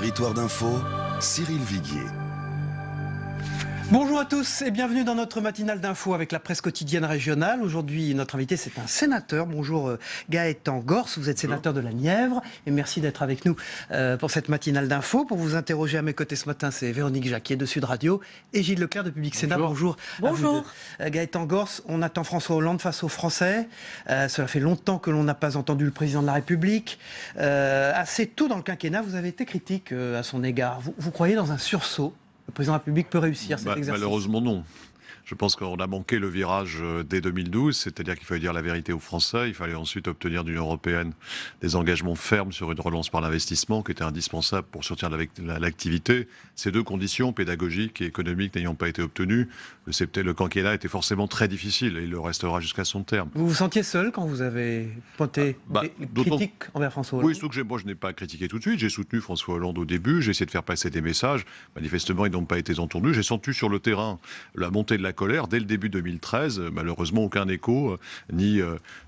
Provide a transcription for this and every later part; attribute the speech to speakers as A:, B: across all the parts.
A: Territoire d'info, Cyril Viguier.
B: Bonjour à tous et bienvenue dans notre matinale d'info avec la presse quotidienne régionale. Aujourd'hui, notre invité, c'est un sénateur. Bonjour Gaëtan Gors, vous êtes sénateur de la Nièvre et merci d'être avec nous pour cette matinale d'info. Pour vous interroger à mes côtés ce matin, c'est Véronique Jacquier de Sud Radio et Gilles Leclerc de Public Sénat. Bonjour.
C: Bonjour.
B: Gaëtan Gors, on attend François Hollande face aux Français. Cela fait longtemps que l'on n'a pas entendu le président de la République. Assez tôt dans le quinquennat, vous avez été critique à son égard. Vous croyez dans un sursaut ? Le président de la République peut réussir cet exercice ?
D: Malheureusement non. Je pense qu'on a manqué le virage dès 2012, c'est-à-dire qu'il fallait dire la vérité aux Français, il fallait ensuite obtenir de l'Union européenne des engagements fermes sur une relance par l'investissement qui était indispensable pour sortir de l'activité. Ces deux conditions, pédagogiques et économiques, n'ayant pas été obtenues, le quinquennat était forcément très difficile et il le restera jusqu'à son terme.
B: Vous vous sentiez seul quand vous avez pointé les critiques envers François Hollande ?
D: Oui, surtout que moi je n'ai pas critiqué tout de suite, j'ai soutenu François Hollande au début, j'ai essayé de faire passer des messages, manifestement ils n'ont pas été entendus, j'ai senti sur le terrain la montée de la colère dès le début 2013, malheureusement aucun écho, ni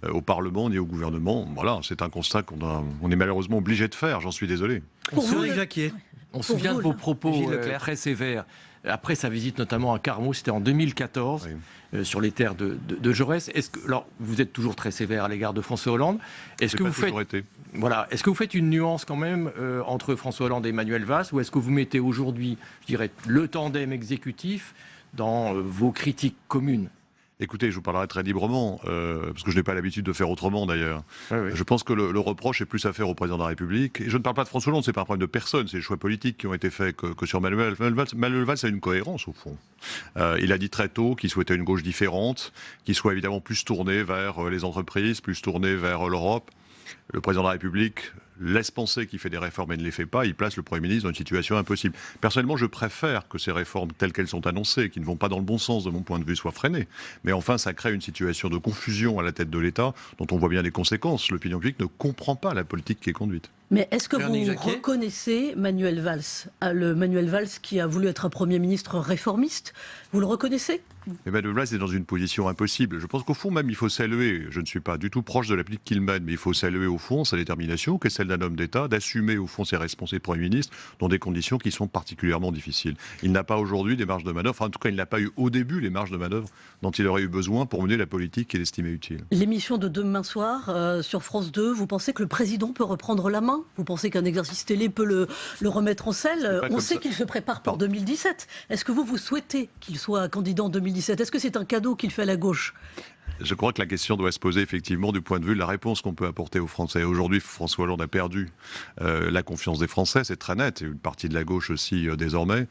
D: au Parlement, ni au gouvernement. Voilà, c'est un constat qu'on est malheureusement obligé de faire, j'en suis désolé.
B: On se souvient
C: de vos propos
E: très sévères. Après sa visite notamment à Carmaux, c'était en 2014, oui. Sur les terres de Jaurès. Alors, vous êtes toujours très sévère à l'égard de François Hollande. Est-ce que vous faites une nuance quand même entre François Hollande et Manuel Valls, ou est-ce que vous mettez aujourd'hui, je dirais, le tandem exécutif dans vos critiques communes ?
D: Écoutez, je vous parlerai très librement, parce que je n'ai pas l'habitude de faire autrement d'ailleurs. Oui. Je pense que le reproche est plus à faire au président de la République. Et je ne parle pas de François Hollande, ce n'est pas un problème de personne, c'est les choix politiques qui ont été faits que sur Manuel Valls. Manuel Valls a une cohérence au fond. Il a dit très tôt qu'il souhaitait une gauche différente, qui soit évidemment plus tournée vers les entreprises, plus tournée vers l'Europe. Le président de la République laisse penser qu'il fait des réformes et ne les fait pas, il place le Premier ministre dans une situation impossible. Personnellement, je préfère que ces réformes telles qu'elles sont annoncées, qui ne vont pas dans le bon sens de mon point de vue, soient freinées. Mais enfin, ça crée une situation de confusion à la tête de l'État, dont on voit bien les conséquences. L'opinion publique ne comprend pas la politique qui est conduite.
C: Mais est-ce que vous reconnaissez Manuel Valls, le Manuel Valls qui a voulu être un Premier ministre réformiste ? Vous le reconnaissez ?
D: Manuel Valls est dans une position impossible. Je pense qu'au fond même, il faut saluer, je ne suis pas du tout proche de la politique qu'il mène, mais il faut saluer au fond sa détermination, qui est celle d'un homme d'État, d'assumer au fond ses responsabilités de Premier ministre dans des conditions qui sont particulièrement difficiles. Il n'a pas aujourd'hui des marges de manœuvre, enfin, en tout cas il n'a pas eu au début les marges de manœuvre dont il aurait eu besoin pour mener la politique qu'il estimait utile.
C: L'émission de demain soir sur France 2, vous pensez que le président peut reprendre la main ? Vous pensez qu'un exercice télé peut le remettre en selle ? On sait qu'il se prépare pour 2017. Est-ce que vous souhaitez qu'il soit candidat en 2017 ? Est-ce que c'est un cadeau qu'il fait à la gauche ?
D: Je crois que la question doit se poser effectivement du point de vue de la réponse qu'on peut apporter aux Français. Aujourd'hui, François Hollande a perdu la confiance des Français, c'est très net, et une partie de la gauche aussi désormais.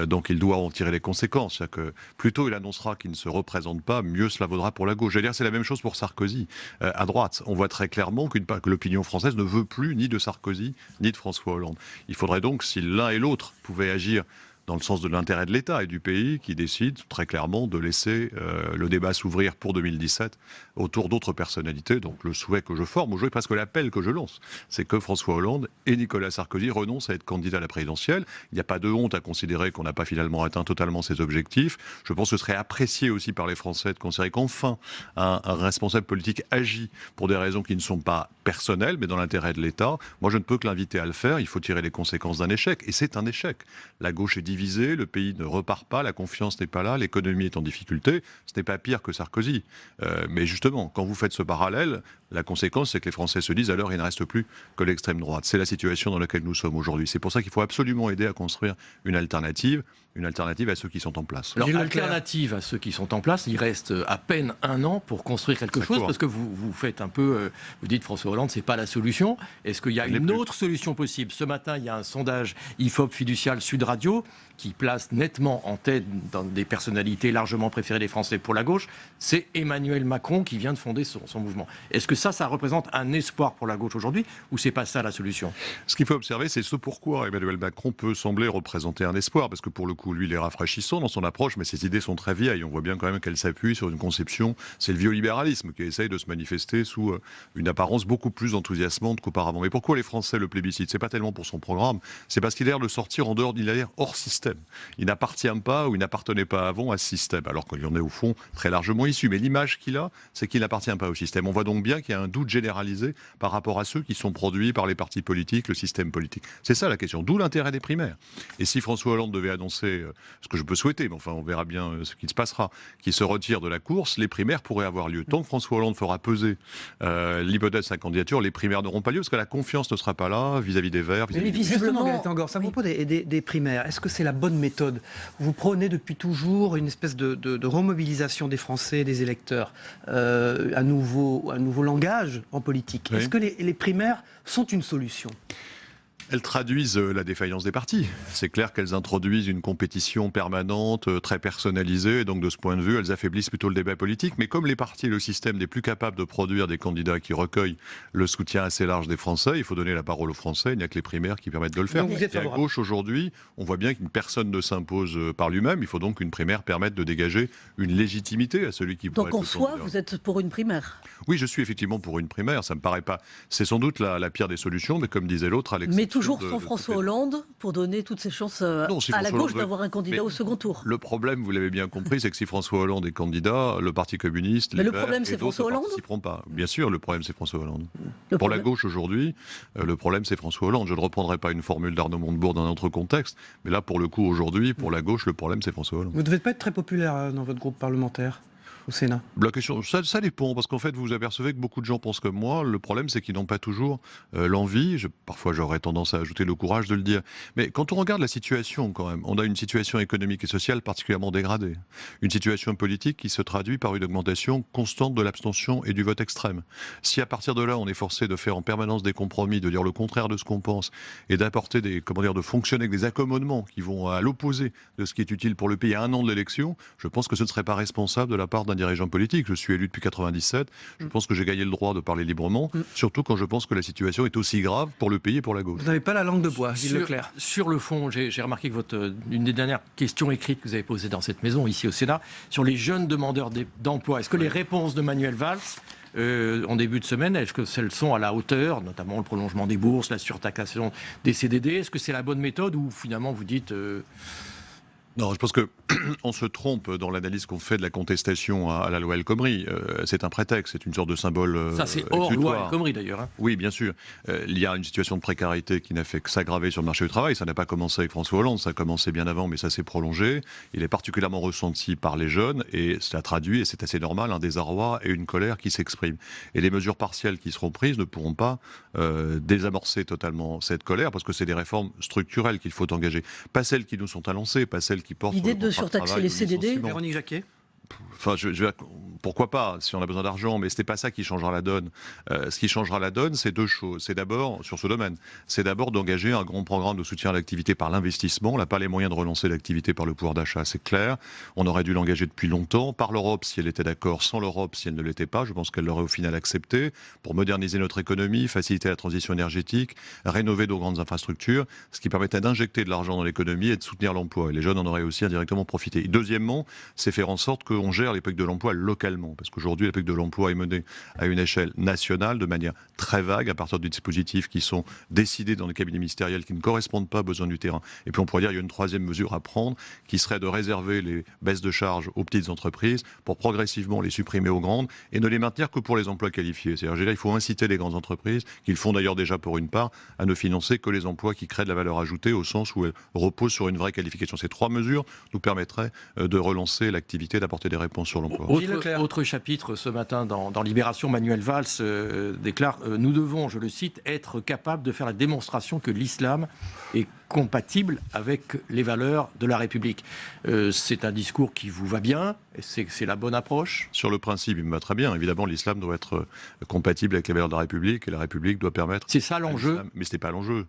D: Donc il doit en tirer les conséquences. C'est-à-dire que plus tôt il annoncera qu'il ne se représente pas, mieux cela vaudra pour la gauche. J'allais dire, c'est la même chose pour Sarkozy. À droite, on voit très clairement que l'opinion française ne veut plus ni de Sarkozy, ni de François Hollande. Il faudrait donc, si l'un et l'autre pouvaient agir dans le sens de l'intérêt de l'État et du pays, qui décide très clairement de laisser le débat s'ouvrir pour 2017 autour d'autres personnalités. Donc le souhait que je forme, aujourd'hui presque l'appel que je lance, c'est que François Hollande et Nicolas Sarkozy renoncent à être candidats à la présidentielle. Il n'y a pas de honte à considérer qu'on n'a pas finalement atteint totalement ses objectifs. Je pense que ce serait apprécié aussi par les Français de considérer qu'enfin un responsable politique agit pour des raisons qui ne sont pas personnelles, mais dans l'intérêt de l'État. Moi, je ne peux que l'inviter à le faire. Il faut tirer les conséquences d'un échec. Et c'est un échec. La gauche est divisé, le pays ne repart pas, la confiance n'est pas là, l'économie est en difficulté. Ce n'est pas pire que Sarkozy. Mais justement, quand vous faites ce parallèle, la conséquence, c'est que les Français se disent alors il ne reste plus que l'extrême droite. C'est la situation dans laquelle nous sommes aujourd'hui. C'est pour ça qu'il faut absolument aider à construire une alternative à ceux qui sont en place.
E: Alors, alternative à ceux qui sont en place, il reste à peine un an pour construire quelque chose, parce que vous faites un peu, vous dites François Hollande, c'est pas la solution. Est-ce qu'il y a une autre solution possible ? Ce matin, il y a un sondage IFOP fiducial Sud Radio qui place nettement en tête dans des personnalités largement préférées des Français pour la gauche, c'est Emmanuel Macron qui vient de fonder son mouvement. Est-ce que ça représente un espoir pour la gauche aujourd'hui, ou c'est pas ça la solution ?
D: Ce qu'il faut observer, c'est ce pourquoi Emmanuel Macron peut sembler représenter un espoir, parce que pour le coup, lui, il est rafraîchissant dans son approche, mais ses idées sont très vieilles. On voit bien quand même qu'elle s'appuie sur une conception, c'est le vieux libéralisme qui essaye de se manifester sous une apparence beaucoup plus enthousiasmante qu'auparavant. Mais pourquoi les Français le plébiscitent ? C'est pas tellement pour son programme, c'est parce qu'il a l'air de sortir en dehors, il a l'air hors système. système. Il n'appartient pas ou il n'appartenait pas avant à ce système, alors qu'il en est au fond très largement issu. Mais l'image qu'il a, c'est qu'il n'appartient pas au système. On voit donc bien qu'il y a un doute généralisé par rapport à ceux qui sont produits par les partis politiques, le système politique. C'est ça la question, d'où l'intérêt des primaires. Et si François Hollande devait annoncer, ce que je peux souhaiter, mais enfin on verra bien ce qui se passera, qu'il se retire de la course, les primaires pourraient avoir lieu. Tant que François Hollande fera peser l'hypothèse de sa candidature, les primaires n'auront pas lieu, parce que la confiance ne sera pas là vis-à-vis des Verts.
B: Mais justement, Gaëtan Gors, à propos des primaires, est-ce que c'est la bonne méthode? Vous prônez depuis toujours une espèce de remobilisation des Français, des électeurs, un nouveau langage en politique. Oui. Est-ce que les primaires sont une solution?
D: Elles traduisent la défaillance des partis. C'est clair qu'elles introduisent une compétition permanente, très personnalisée, et donc de ce point de vue, elles affaiblissent plutôt le débat politique. Mais comme les partis et le système n'est plus capable de produire des candidats qui recueillent le soutien assez large des Français, il faut donner la parole aux Français, il n'y a que les primaires qui permettent de le faire. Et à gauche, aujourd'hui, on voit bien qu'une personne ne s'impose par lui-même, il faut donc qu'une primaire permette de dégager une légitimité à celui qui pourrait être
C: le candidat. Donc en soi, vous êtes pour une primaire?
D: Oui, je suis effectivement pour une primaire, ça me paraît pas... C'est sans doute la pire des solutions, mais comme disait l'autre, Alex.
C: Mais toujours sans François Hollande pour donner toutes ses chances à la gauche d'avoir un candidat au second tour.
D: Le problème, vous l'avez bien compris, c'est que si François Hollande est candidat, le Parti communiste, les Verts et d'autres ne participeront pas. Bien sûr, le problème, c'est François Hollande. Pour la gauche aujourd'hui, le problème, c'est François Hollande. Je ne reprendrai pas une formule d'Arnaud Montebourg dans un autre contexte, mais là, pour le coup, aujourd'hui, pour la gauche, le problème, c'est François Hollande.
B: Vous ne devez pas être très populaire dans votre groupe parlementaire au Sénat?
D: La question, ça dépend, parce qu'en fait, vous apercevez que beaucoup de gens pensent comme moi. Le problème, c'est qu'ils n'ont pas toujours l'envie, parfois j'aurais tendance à ajouter le courage de le dire. Mais quand on regarde la situation, quand même, on a une situation économique et sociale particulièrement dégradée. Une situation politique qui se traduit par une augmentation constante de l'abstention et du vote extrême. Si à partir de là, on est forcé de faire en permanence des compromis, de dire le contraire de ce qu'on pense, et d'apporter de fonctionner avec des accommodements qui vont à l'opposé de ce qui est utile pour le pays à un an de l'élection, je pense que ce ne serait pas responsable de la part d'un dirigeant politique. Je suis élu depuis 1997. Je pense que j'ai gagné le droit de parler librement, surtout quand je pense que la situation est aussi grave pour le pays et pour la gauche.
B: Vous n'avez pas la langue de bois, Gilles Leclerc.
E: Sur le fond, j'ai remarqué que une des dernières questions écrites que vous avez posées dans cette maison, ici au Sénat, sur les jeunes demandeurs d'emploi. Est-ce que les réponses de Manuel Valls en début de semaine, est-ce que elles sont à la hauteur, notamment le prolongement des bourses, la surtaxation des CDD? Est-ce que c'est la bonne méthode ou finalement vous dites...
D: Non, je pense qu'on se trompe dans l'analyse qu'on fait de la contestation à la loi El Khomri. C'est un prétexte, c'est une sorte de symbole.
E: Ça, c'est hors loi El Khomri d'ailleurs. Hein.
D: Oui, bien sûr. Il y a une situation de précarité qui n'a fait que s'aggraver sur le marché du travail. Ça n'a pas commencé avec François Hollande, ça a commencé bien avant, mais ça s'est prolongé. Il est particulièrement ressenti par les jeunes et ça traduit, et c'est assez normal, un désarroi et une colère qui s'expriment. Et les mesures partielles qui seront prises ne pourront pas désamorcer totalement cette colère parce que c'est des réformes structurelles qu'il faut engager. Pas celles qui nous sont annoncées, pas celles qui portent
C: l'idée de surtaxer les CDD.
B: Véronique Jacquet.
D: Enfin, pourquoi pas, si on a besoin d'argent, mais ce n'est pas ça qui changera la donne. Ce qui changera la donne, c'est deux choses. C'est d'abord, sur ce domaine, c'est d'abord d'engager un grand programme de soutien à l'activité par l'investissement. On n'a pas les moyens de relancer l'activité par le pouvoir d'achat, c'est clair. On aurait dû l'engager depuis longtemps, par l'Europe si elle était d'accord, sans l'Europe si elle ne l'était pas. Je pense qu'elle l'aurait au final accepté, pour moderniser notre économie, faciliter la transition énergétique, rénover nos grandes infrastructures, ce qui permettait d'injecter de l'argent dans l'économie et de soutenir l'emploi. Et les jeunes en auraient aussi indirectement profité. Et deuxièmement, c'est faire en sorte qu'on gère les politiques de l'emploi localement, parce qu'aujourd'hui, la politique de l'emploi est menée à une échelle nationale, de manière très vague, à partir de dispositifs qui sont décidés dans les cabinets ministériels, qui ne correspondent pas aux besoins du terrain. Et puis on pourrait dire qu'il y a une troisième mesure à prendre, qui serait de réserver les baisses de charges aux petites entreprises, pour progressivement les supprimer aux grandes, et ne les maintenir que pour les emplois qualifiés. C'est-à-dire, il faut inciter les grandes entreprises, qu'ils font d'ailleurs déjà pour une part, à ne financer que les emplois qui créent de la valeur ajoutée, au sens où elles reposent sur une vraie qualification. Ces trois mesures nous permettraient de relancer l'activité, d'apporter des réponses sur l'emploi.
E: Autre chapitre ce matin dans Libération, Manuel Valls déclare « Nous devons, je le cite, être capables de faire la démonstration que l'islam est compatible avec les valeurs de la République ». C'est un discours qui vous va bien? C'est la bonne approche?
D: Sur le principe, il me va très bien. Évidemment, l'islam doit être compatible avec les valeurs de la République et la République doit permettre...
E: C'est ça l'enjeu?
D: Mais ce n'est pas l'enjeu.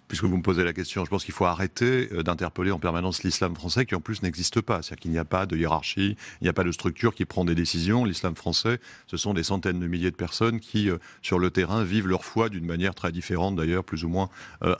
D: Puisque vous me posez la question, je pense qu'il faut arrêter d'interpeller en permanence l'islam français qui en plus n'existe pas. C'est-à-dire qu'il n'y a pas de hiérarchie, il n'y a pas de structure qui prend des décisions. L'islam français, ce sont des centaines de milliers de personnes qui, sur le terrain, vivent leur foi d'une manière très différente d'ailleurs, plus ou moins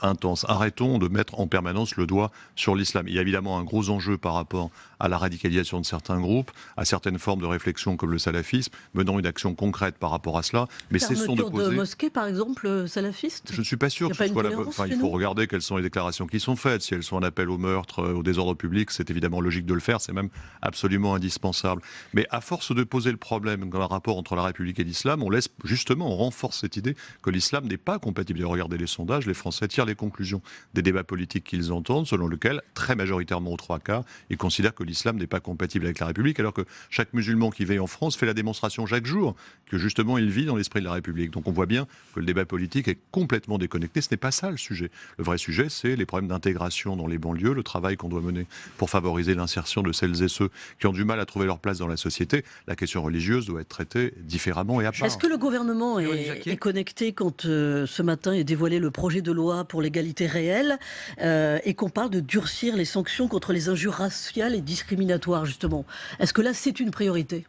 D: intense. Arrêtons de mettre en permanence le doigt sur l'islam. Il y a évidemment un gros enjeu par rapport à la radicalisation de certains groupes, à certaines formes de réflexion comme le salafisme, menant une action concrète par rapport à cela. Mais cessons de poser...
C: de mosquées, par exemple, salafistes.
D: Je ne suis pas sûr que ce soit il faut regarder quelles sont les déclarations qui sont faites. Si elles sont un appel au meurtre, au désordre public, c'est évidemment logique de le faire, c'est même absolument indispensable. Mais à force de poser le problème dans un rapport entre la République et l'islam, on renforce cette idée que l'islam n'est pas compatible. Et regardez les sondages, les Français tirent les conclusions des débats politiques qu'ils entendent, selon lesquels, très majoritairement aux 3 quarts, ils considèrent que l'islam n'est pas compatible avec la République, alors que chaque musulman qui vit en France fait la démonstration chaque jour que justement il vit dans l'esprit de la République. Donc on voit bien que le débat politique est complètement déconnecté. Ce n'est pas ça le sujet. Le vrai sujet, c'est les problèmes d'intégration dans les banlieues, le travail qu'on doit mener pour favoriser l'insertion de celles et ceux qui ont du mal à trouver leur place dans la société. La question religieuse doit être traitée différemment et à part.
C: Est-ce que le gouvernement est connecté quand ce matin est dévoilé le projet de loi pour l'égalité réelle et qu'on parle de durcir les sanctions contre les injures raciales et discriminatoires, justement? Est-ce que là, c'est une priorité?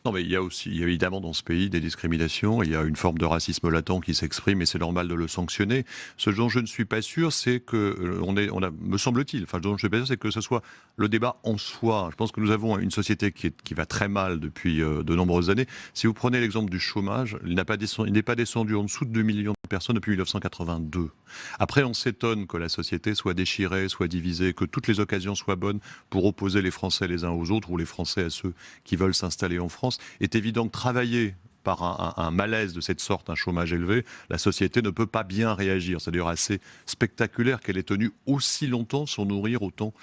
D: Non, mais il y a évidemment dans ce pays des discriminations, il y a une forme de racisme latent qui s'exprime et c'est normal de le sanctionner. Ce dont je ne suis pas sûr, c'est que, me semble-t-il, ce dont je ne suis pas sûr, c'est que ce soit le débat en soi. Je pense que nous avons une société qui va très mal depuis de nombreuses années. Si vous prenez l'exemple du chômage, il n'est pas descendu en dessous de 2 millions de personnes depuis 1982. Après, on s'étonne que la société soit déchirée, soit divisée, que toutes les occasions soient bonnes pour opposer les Français les uns aux autres ou les Français à ceux qui veulent s'installer en France. Est évident que travailler par un malaise de cette sorte, un chômage élevé, la société ne peut pas bien réagir. C'est d'ailleurs assez spectaculaire qu'elle ait tenu aussi longtemps sans nourrir autant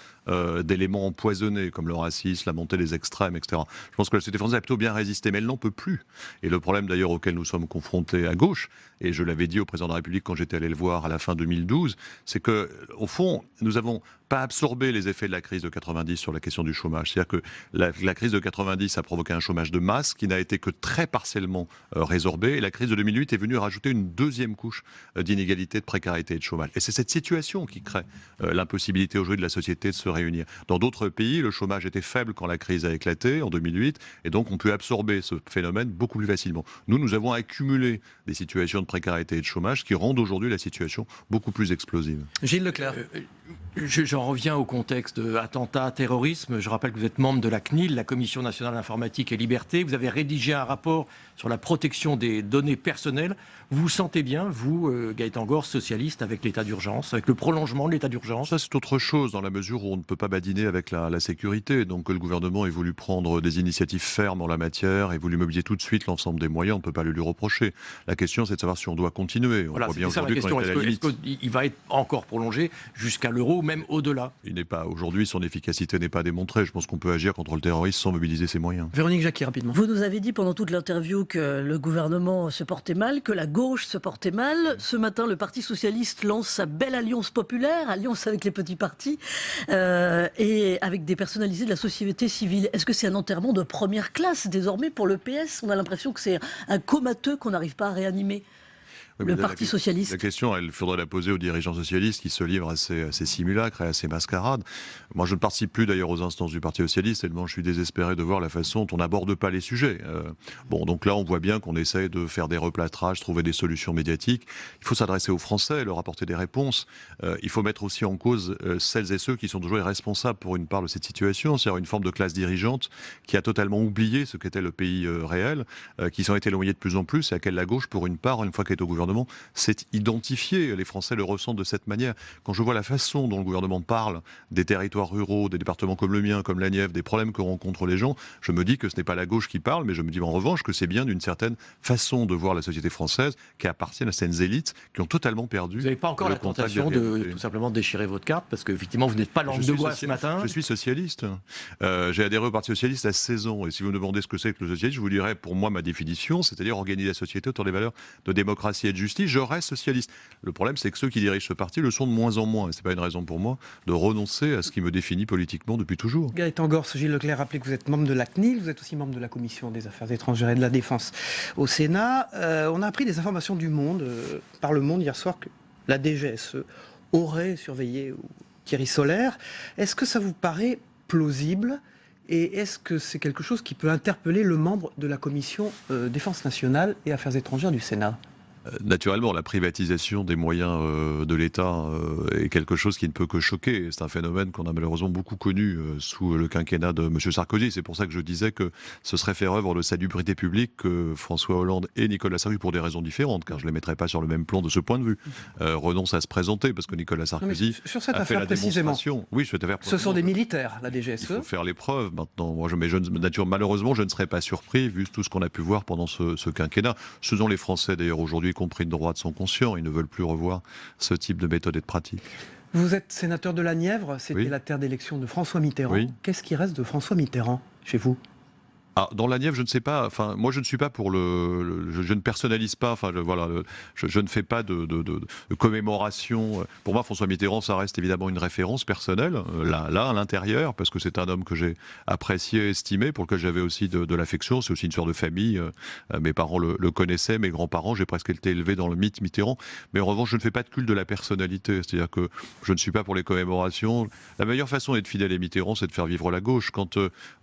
D: d'éléments empoisonnés, comme le racisme, la montée des extrêmes, etc. Je pense que la société française a plutôt bien résisté, mais elle n'en peut plus. Et le problème d'ailleurs auquel nous sommes confrontés à gauche, et je l'avais dit au président de la République quand j'étais allé le voir à la fin 2012, c'est que au fond, nous n'avons pas absorbé les effets de la crise de 90 sur la question du chômage. C'est-à-dire que la crise de 90 a provoqué un chômage de masse qui n'a été que très partiellement résorbé. Et la crise de 2008 est venue rajouter une deuxième couche d'inégalité, de précarité et de chômage. Et c'est cette situation qui crée l'impossibilité aujourd'hui de la société de se réunir. Dans d'autres pays, le chômage était faible quand la crise a éclaté en 2008, et donc on peut absorber ce phénomène beaucoup plus facilement. Nous avons accumulé des situations de précarité et de chômage qui rendent aujourd'hui la situation beaucoup plus explosive.
B: Gilles Leclerc.
E: J'en reviens au contexte attentat, terrorisme. Je rappelle que vous êtes membre de la CNIL, la Commission nationale informatique et liberté. Vous avez rédigé un rapport sur la protection des données personnelles. Vous vous sentez bien, vous, Gaëtan Gors, socialiste, avec l'état d'urgence, avec le prolongement de l'état d'urgence?
D: Ça, c'est autre chose, dans la mesure où on ne peut pas badiner avec la sécurité. Donc le gouvernement ait voulu prendre des initiatives fermes en la matière, et voulu mobiliser tout de suite l'ensemble des moyens, on ne peut pas le lui reprocher. La question, c'est de savoir si on doit continuer. On voit bien aujourd'hui qu'on est à la limite.
E: Est-ce qu'il va être encore prolongé jusqu'à l'euro, même au-delà?
D: Aujourd'hui, son efficacité n'est pas démontrée. Je pense qu'on peut agir contre le terrorisme sans mobiliser ses moyens.
B: Véronique Jacquier, rapidement.
C: Vous nous avez dit pendant toute l'interview que le gouvernement se portait mal, que la gauche se portait mal. Ce matin, le Parti socialiste lance sa belle alliance populaire, alliance avec les petits partis, et avec des personnalités de la société civile. Est-ce que c'est un enterrement de première classe désormais pour le PS? On a l'impression que c'est un comateux qu'on n'arrive pas à réanimer. Le Parti socialiste.
D: La question, il faudrait la poser aux dirigeants socialistes qui se livrent à ces simulacres et à ces mascarades. Moi, je ne participe plus d'ailleurs aux instances du Parti socialiste, tellement je suis désespéré de voir la façon dont on n'aborde pas les sujets. Donc là, on voit bien qu'on essaie de faire des replâtrages, trouver des solutions médiatiques. Il faut s'adresser aux Français, leur apporter des réponses. Il faut mettre aussi en cause celles et ceux qui sont toujours responsables pour une part de cette situation, c'est-à-dire une forme de classe dirigeante qui a totalement oublié ce qu'était le pays réel, qui s'en est éloigné de plus en plus et à laquelle la gauche, pour une part, une fois qu'elle est au gouvernement, c'est identifié. Les Français le ressentent de cette manière. Quand je vois la façon dont le gouvernement parle des territoires ruraux, des départements comme le mien, comme la Nièvre, des problèmes que rencontrent les gens, je me dis que ce n'est pas la gauche qui parle, mais je me dis en revanche que c'est bien d'une certaine façon de voir la société française qui appartient à certaines élites qui ont totalement perdu.
E: Vous n'avez pas encore la tentation de tout simplement déchirer votre carte, parce qu'effectivement vous n'êtes pas langue de bois ce matin.
D: Je suis socialiste. J'ai adhéré au Parti socialiste à 16 ans. Et si vous me demandez ce que c'est que le socialisme, je vous dirais pour moi ma définition, c'est-à-dire organiser la société autour des valeurs de démocratie et de justice. Je reste socialiste. Le problème, c'est que ceux qui dirigent ce parti le sont de moins en moins. Et ce n'est pas une raison pour moi de renoncer à ce qui me définit politiquement depuis toujours.
B: Gaëtan Gors, Gilles Leclerc, rappelez que vous êtes membre de la CNIL, vous êtes aussi membre de la Commission des Affaires étrangères et de la Défense au Sénat. On a appris des informations du Monde, par Le Monde hier soir, que la DGSE aurait surveillé Thierry Solère. Est-ce que ça vous paraît plausible ? Et est-ce que c'est quelque chose qui peut interpeller le membre de la Commission Défense nationale et Affaires étrangères du Sénat ?
D: Naturellement, la privatisation des moyens de l'État est quelque chose qui ne peut que choquer. C'est un phénomène qu'on a malheureusement beaucoup connu sous le quinquennat de M. Sarkozy. C'est pour ça que je disais que ce serait faire œuvre de salubrité publique que François Hollande et Nicolas Sarkozy, pour des raisons différentes, car je ne les mettrai pas sur le même plan de ce point de vue, renoncent à se présenter, parce que Nicolas Sarkozy
B: sur cette
D: a fait
B: affaire
D: la
B: précisément.
D: démonstration. Oui, cette affaire
B: Ce sont des militaires, la DGSE.
D: Il faut faire les preuves maintenant. Moi, malheureusement, je ne serais pas surpris, vu tout ce qu'on a pu voir pendant ce quinquennat. Ce dont les Français, d'ailleurs, aujourd'hui, y compris de droite, sont conscients. Ils ne veulent plus revoir ce type de méthode et de pratique.
B: Vous êtes sénateur de la Nièvre, c'était
D: Oui.
B: la terre d'élection de François Mitterrand.
D: Oui.
B: Qu'est-ce qui reste de François Mitterrand chez vous ?
D: Dans la Nièvre, je ne sais pas. Enfin, moi, je ne suis pas pour je ne personnalise pas. Enfin, je ne fais pas de commémoration. Pour moi, François Mitterrand, ça reste évidemment une référence personnelle, là, à l'intérieur, parce que c'est un homme que j'ai apprécié, estimé, pour lequel j'avais aussi de l'affection. C'est aussi une sorte de famille. Mes parents le connaissaient, mes grands-parents. J'ai presque été élevé dans le mythe Mitterrand. Mais en revanche, je ne fais pas de culte de la personnalité. C'est-à-dire que je ne suis pas pour les commémorations. La meilleure façon d'être fidèle à Mitterrand, c'est de faire vivre la gauche.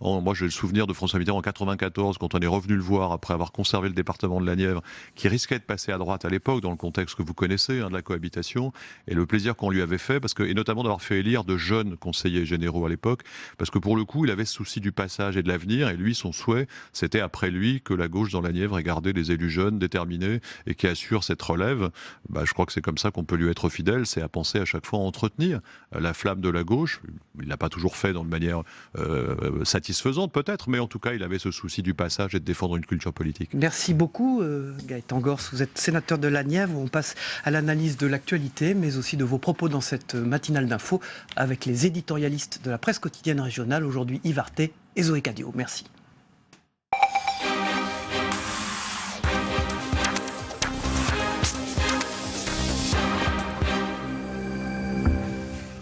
D: Moi, j'ai le souvenir de François Mitterrand 94, quand on est revenu le voir après avoir conservé le département de la Nièvre, qui risquait de passer à droite à l'époque, dans le contexte que vous connaissez, de la cohabitation, et le plaisir qu'on lui avait fait, et notamment d'avoir fait élire de jeunes conseillers généraux à l'époque, parce que pour le coup, il avait ce souci du passage et de l'avenir, et lui, son souhait, c'était après lui que la gauche dans la Nièvre ait gardé des élus jeunes, déterminés, et qui assurent cette relève. Je crois que c'est comme ça qu'on peut lui être fidèle, c'est à penser à chaque fois à entretenir la flamme de la gauche. Il ne l'a pas toujours fait d'une manière satisfaisante peut-être, mais en tout cas, il avait ce souci du passage et de défendre une culture politique.
B: Merci beaucoup Gaëtan Gors, vous êtes sénateur de la Nièvre. On passe à l'analyse de l'actualité, mais aussi de vos propos dans cette matinale d'info avec les éditorialistes de la presse quotidienne régionale, aujourd'hui Yves Arté et Zoé Cadio. Merci.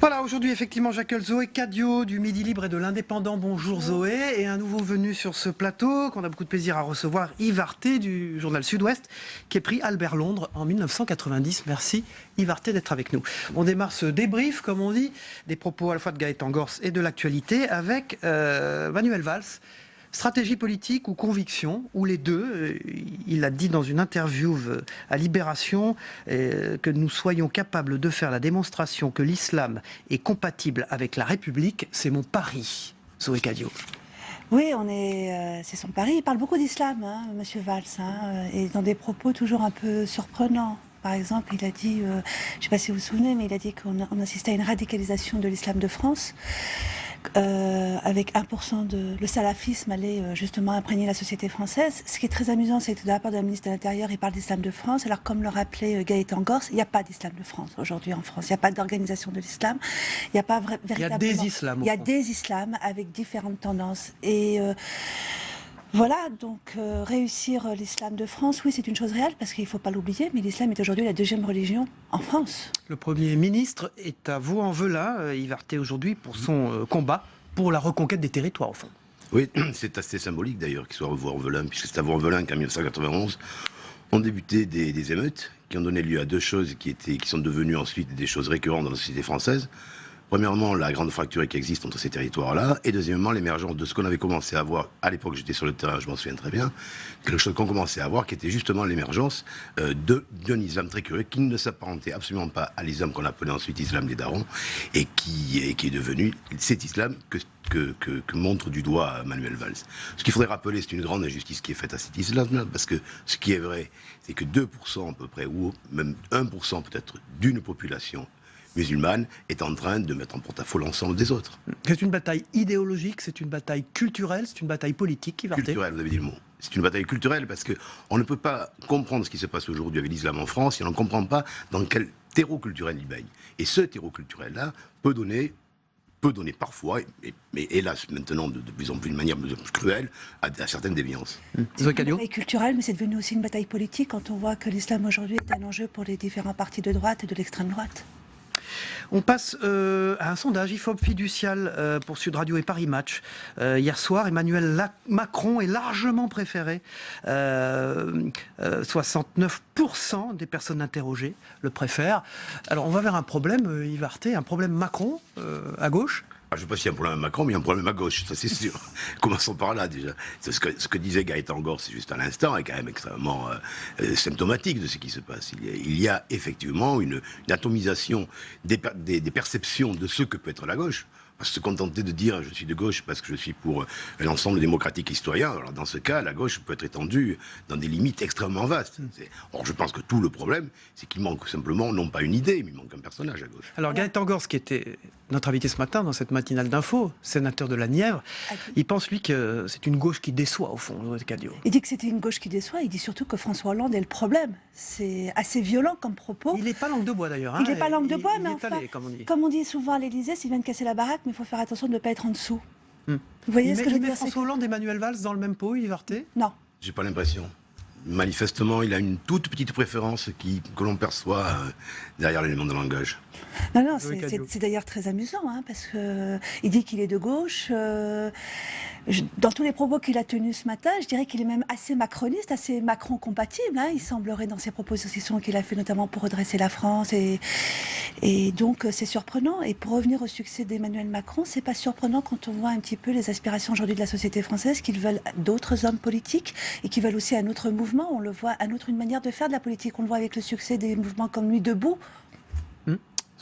B: Voilà, aujourd'hui, effectivement, j'accueille Zoé Cadio du Midi Libre et de l'Indépendant. Bonjour Zoé. Et un nouveau venu sur ce plateau, qu'on a beaucoup de plaisir à recevoir, Yves Arté du journal Sud-Ouest, qui est prix Albert Londres en 1990. Merci Yves Arté d'être avec nous. On démarre ce débrief, comme on dit, des propos à la fois de Gaëtan Gors et de l'actualité, avec Manuel Valls. Stratégie politique ou conviction, ou les deux. Il a dit dans une interview à Libération que nous soyons capables de faire la démonstration que l'islam est compatible avec la République, c'est mon pari. Zoé Cadio.
F: Oui, c'est son pari. Il parle beaucoup d'islam, Monsieur Valls, et dans des propos toujours un peu surprenants. Par exemple, il a dit, je ne sais pas si vous vous souvenez, mais il a dit qu'on assistait à une radicalisation de l'islam de France. Avec 1% le salafisme allait justement imprégner la société française. Ce qui est très amusant, c'est que de la part de la ministre de l'Intérieur, il parle d'islam de France. Alors, comme le rappelait Gaëtan Gors, il n'y a pas d'islam de France aujourd'hui en France. Il n'y a pas d'organisation de l'islam. Il n'y a pas véritablement...
B: Il y a des islams.
F: Il y a des islams avec différentes tendances. Et... voilà, donc réussir l'islam de France, oui, c'est une chose réelle, parce qu'il ne faut pas l'oublier, mais l'islam est aujourd'hui la deuxième religion en France.
B: Le Premier ministre est à Vaux-en-Velin, Yves Arté, aujourd'hui, pour son combat pour la reconquête des territoires, au fond.
G: Oui, c'est assez symbolique d'ailleurs qu'il soit à Vaux-en-Velin, puisque c'est à Vaux-en-Velin qu'en 1991 ont débuté des émeutes qui ont donné lieu à deux choses qui sont devenues ensuite des choses récurrentes dans la société française. Premièrement, la grande fracture qui existe entre ces territoires-là, et deuxièmement, l'émergence de ce qu'on avait commencé à voir, à l'époque j'étais sur le terrain, je m'en souviens très bien, quelque chose qu'on commençait à voir, qui était justement l'émergence d'un islam très curieux, qui ne s'apparentait absolument pas à l'islam qu'on appelait ensuite islam des darons, et qui est devenu cet islam que montre du doigt Manuel Valls. Ce qu'il faudrait rappeler, c'est une grande injustice qui est faite à cet islam-là, parce que ce qui est vrai, c'est que 2% à peu près, ou même 1% peut-être, d'une population musulmane est en train de mettre en porte-à-faux l'ensemble des autres.
B: C'est une bataille idéologique, c'est une bataille culturelle, c'est une bataille politique qui va
G: culturelle, vous avez dit le mot. C'est une bataille culturelle parce qu'on ne peut pas comprendre ce qui se passe aujourd'hui avec l'islam en France si on ne comprend pas dans quel terreau culturel il baigne. Et ce terreau culturel-là peut donner parfois, mais hélas maintenant de plus en plus de manière plus cruelle, à certaines déviances.
F: C'est une bataille culturelle, mais c'est devenu aussi une bataille politique quand on voit que l'islam aujourd'hui est un enjeu pour les différents partis de droite et de l'extrême droite.
B: On passe à un sondage IFOP fiducial pour Sud Radio et Paris Match. Hier soir, Emmanuel Macron est largement préféré. 69% des personnes interrogées le préfèrent. Alors on va vers un problème, Yves Arté, un problème Macron à gauche.
G: Je ne sais pas s'il y a un problème à Macron, mais il y a un problème à gauche, ça c'est sûr. Commençons par là déjà. Ce que disait Gaëtan Gors, c'est juste à l'instant, est quand même extrêmement symptomatique de ce qui se passe. Il y a effectivement une atomisation des perceptions de ce que peut être la gauche. Se contenter de dire je suis de gauche parce que je suis pour l'ensemble démocratique et citoyen, alors dans ce cas, la gauche peut être étendue dans des limites extrêmement vastes. Or, je pense que tout le problème, c'est qu'il manque simplement, non pas une idée, mais il manque un personnage à gauche.
B: Alors, Gaëtan Gors, qui était notre invité ce matin dans cette matinale d'info, sénateur de la Nièvre, il pense, lui, que c'est une gauche qui déçoit, au fond, Zoé Cadio.
F: Il dit que c'était une gauche qui déçoit, il dit surtout que François Hollande est le problème. C'est assez violent comme propos.
B: Il n'est pas langue de bois, d'ailleurs.
F: Il n'est pas langue de bois, mais
B: enfin, allé,
F: comme on dit souvent à l'Élysée, s'il vient de casser la baraque, mais il faut faire attention de ne pas être en dessous. Vous voyez ce que je veux dire?
B: François Hollande et Manuel Valls dans le même pot, Yvarté?
F: Non.
G: J'ai pas l'impression. Manifestement, il a une toute petite préférence que l'on perçoit derrière l'élément de langage.
F: Non, c'est d'ailleurs très amusant, hein, parce qu'il dit qu'il est de gauche. Dans tous les propos qu'il a tenus ce matin, je dirais qu'il est même assez macroniste, assez Macron-compatible. Hein. Il semblerait dans ses propositions qu'il a fait notamment pour redresser la France. Et donc, c'est surprenant. Et pour revenir au succès d'Emmanuel Macron, c'est pas surprenant quand on voit un petit peu les aspirations aujourd'hui de la société française, qu'ils veulent d'autres hommes politiques et qu'ils veulent aussi un autre mouvement. On le voit, une manière de faire de la politique. On le voit avec le succès des mouvements comme Nuit debout.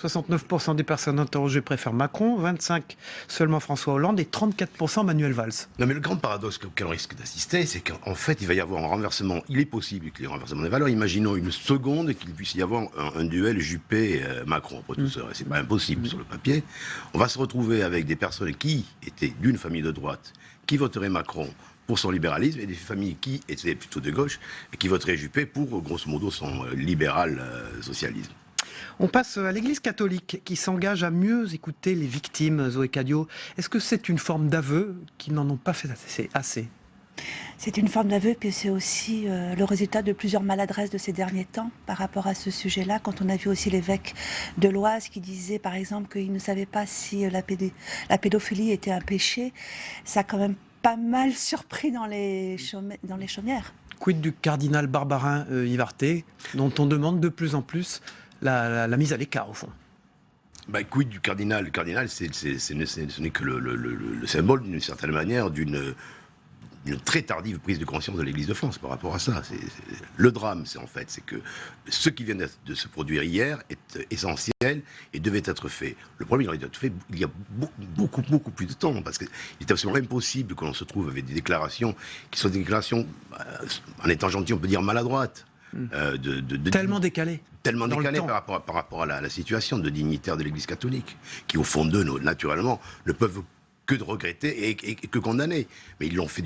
B: 69% des personnes interrogées préfèrent Macron, 25% seulement François Hollande et 34% Manuel Valls.
G: Non, mais le grand paradoxe auquel on risque d'assister, c'est qu'en fait, il va y avoir un renversement. Il est possible qu'il y ait un renversement des valeurs. Imaginons une seconde qu'il puisse y avoir un duel Juppé-Macron. Après tout ça, c'est pas impossible sur le papier. On va se retrouver avec des personnes qui étaient d'une famille de droite, qui voteraient Macron pour son libéralisme, et des familles qui étaient plutôt de gauche et qui voteraient Juppé pour, grosso modo, son libéral socialisme.
B: On passe à l'Église catholique qui s'engage à mieux écouter les victimes, Zoé Cadio. Est-ce que c'est une forme d'aveu qu'ils n'en ont pas fait assez?
F: C'est une forme d'aveu, puis c'est aussi le résultat de plusieurs maladresses de ces derniers temps par rapport à ce sujet-là. Quand on a vu aussi l'évêque de l'Oise qui disait, par exemple, qu'il ne savait pas si la pédophilie était un péché, ça a quand même pas mal surpris dans les chaumières.
B: Quid du cardinal Barbarin Yvarté, dont on demande de plus en plus la mise à l'écart, au fond?
G: Quid du cardinal? Le cardinal, ce n'est que le symbole, d'une certaine manière, d'une très tardive prise de conscience de l'Église de France par rapport à ça. Le drame, c'est que ce qui vient de se produire hier est essentiel et devait être fait. Le problème, il aurait dû être fait il y a beaucoup plus de temps, parce qu'il est absolument impossible que l'on se trouve avec des déclarations qui sont des déclarations, en étant gentil, on peut dire maladroites.
B: Tellement décalé.
G: Tellement décalé par rapport à la situation de dignitaires de l'Église catholique, qui au fond d'eux, naturellement, ne peuvent que de regretter et que condamner. Mais ils l'ont fait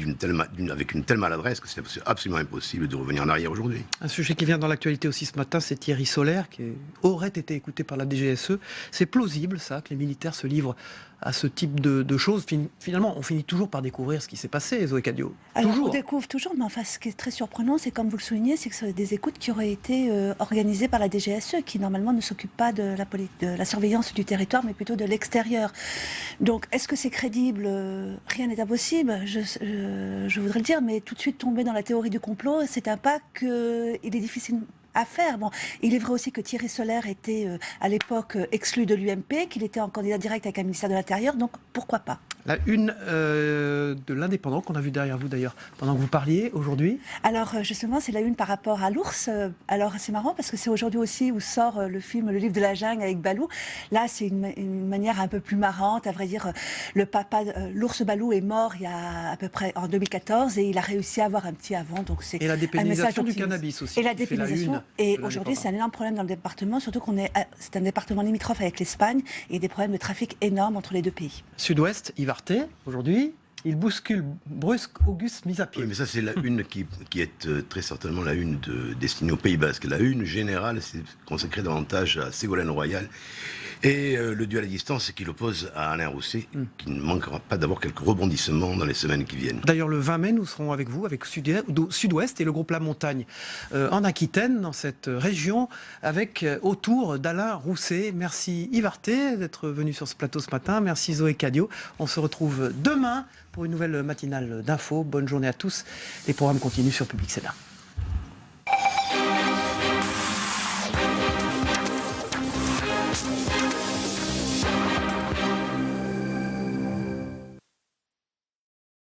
G: avec une telle maladresse que c'est absolument impossible de revenir en arrière aujourd'hui. Un
B: sujet qui vient dans l'actualité aussi ce matin, c'est Thierry Solaire, qui aurait été écouté par la DGSE. C'est plausible, ça, que les militaires se livrent à ce type de choses. Finalement, on finit toujours par découvrir ce qui s'est passé, Zoé Cadio.
F: Alors, on découvre toujours, mais enfin, ce qui est très surprenant, c'est comme vous le soulignez, c'est que ce sont des écoutes qui auraient été organisées par la DGSE, qui normalement ne s'occupe pas de la surveillance du territoire, mais plutôt de l'extérieur. Donc, est-ce que c'est crédible? Rien n'est impossible, je voudrais le dire, mais tout de suite tomber dans la théorie du complot, c'est un pas qu'il est difficile à faire. Bon, il est vrai aussi que Thierry Solaire était à l'époque exclu de l'UMP, qu'il était en candidat direct avec un ministère de l'Intérieur, donc pourquoi pas?
B: La une de l'Indépendant qu'on a vu derrière vous d'ailleurs, pendant que vous parliez aujourd'hui.
F: Alors justement, c'est la une par rapport à l'ours. Alors c'est marrant parce que c'est aujourd'hui aussi où sort le film Le Livre de la Jungle avec Balou. Là, c'est une manière un peu plus marrante. À vrai dire, le papa, l'ours Balou est mort il y a à peu près en 2014 et il a réussi à avoir un petit avant. Donc c'est
B: et la dépénalisation du cannabis aussi.
F: Et la dépénalisation. Et aujourd'hui, c'est un énorme problème dans le département, surtout c'est un département limitrophe avec l'Espagne et des problèmes de trafic énormes entre les deux pays.
B: Sud-Ouest, Yvarté, aujourd'hui, il bouscule brusque Auguste mis à pied.
G: Oui, mais ça, c'est la une qui est très certainement la une destinée au Pays Basque. La une générale, c'est consacrée davantage à Ségolène Royal et le duel à distance qui l'oppose à Alain Rousset, qui ne manquera pas d'avoir quelques rebondissements dans les semaines qui viennent.
B: D'ailleurs, le 20 mai, nous serons avec vous, avec Sud-Ouest et le groupe La Montagne en Aquitaine, dans cette région, avec autour d'Alain Rousset. Merci Yvarté d'être venu sur ce plateau ce matin. Merci Zoé Cadio. On se retrouve demain pour une nouvelle matinale d'infos. Bonne journée à tous. Les programmes continuent sur Public Sénat.